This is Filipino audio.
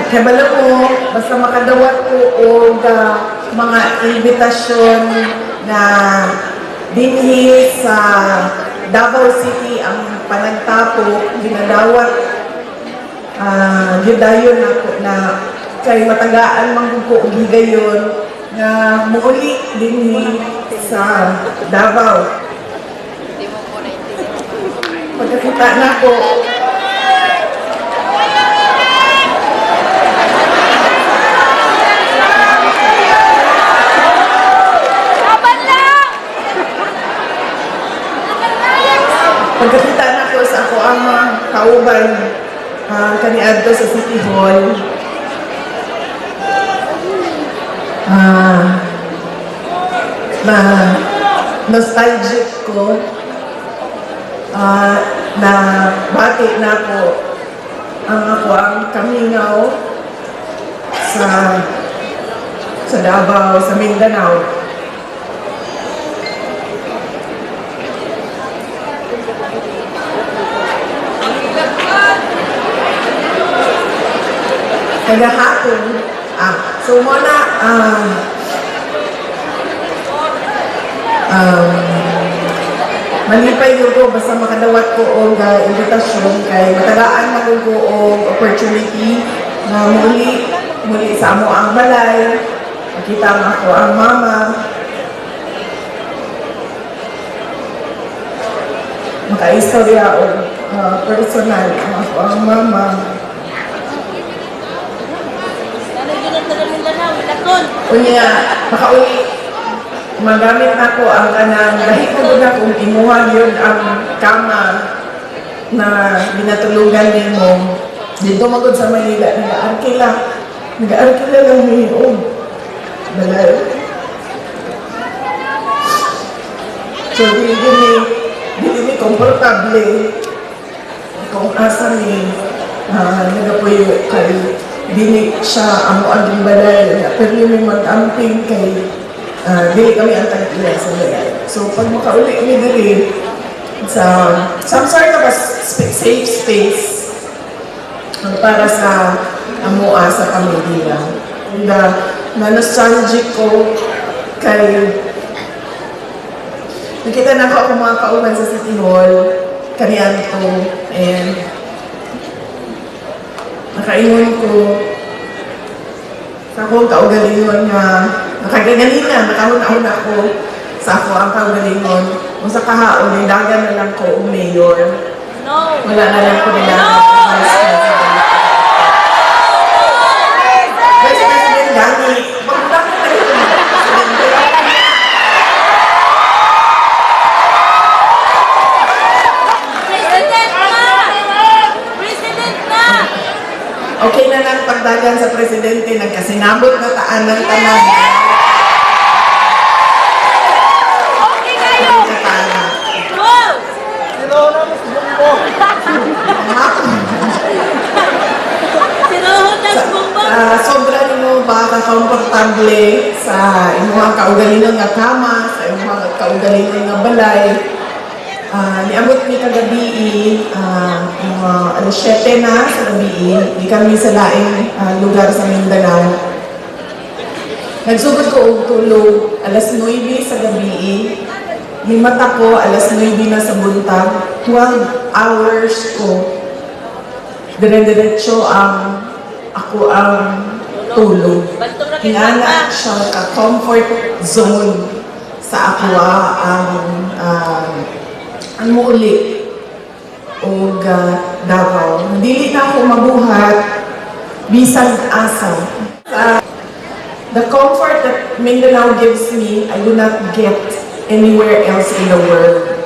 Kabalo ko, basta makadawat ko o mga invitasyon na dinhi sa Davao City ang panagtapo, ginadawat, gidayon ako na kay matagaan manggugo og higayon na muuli dinhi sa Davao. Pagkakita na ko, pagkakita na ko sa ako ang kauban kaniadto sa City Hall, na nostalgic ko, na bati na ko ang ako ang kamingaw sa Davao, sa Mindanao. Kagahapon, so muna, malipay yun ko, basta makadawat ko o invitasyon kay matagaan na ko o opportunity na muli sa amo ang balay, makita nga ako ang mama, makaistorya o personal ako ang mama. Kunya, makauli, magamit ako ang kanang dahil na kung imuha yun ang kama na binatulugan din mo. Dito magod sa Manila, nag-arkila lang niyo. Balay. So, hindi komportable kung asa ni nagapuyo kay dili siya amo ang balay, pero yung may mag-amping kay dili kami ang tag-ila sa balay. So pag makauli kami dili sa some sort of a safe space para sa amoa sa pamilya. Na nostalgic ko kay nakita na ako mga kauban sa City Hall kaniadto, and nakaingon ko sa akong kaugalingon nga nakagagalina, nakahun-ahon ako sa ako ang kaugalingon. Kung sa kahaon, nilagan na lang ko ang mayor. No! Wala na lang ko nilagan ko vice president. Vice President Dani, maganda ko na yun. Okay na lang pagdagan sa presidente, nagkasinabot na taan ng tanan. Okay kayo! Wow! Sinuhot na bumbo! Sobra nimo ba ka-komportable sa imuha kaugalingon nga kama, sa imuha kaugalingon nga balay. Niabot ni kagabi, alas 7 na sa gabi, di kami sa laing lugar sa Mindanao. Nagsugod ko og tulog, alas 9 sa gabi, himata ko, alas 9 na sa buntag, 12 hours ko. Dire-diretso ako ang tulog. Hinana siya ka-comfort zone sa ako ang muuli o Davao. Dili na ako mabuhat bisag asa. The comfort that Mindanao gives me, I do not get anywhere else in the world.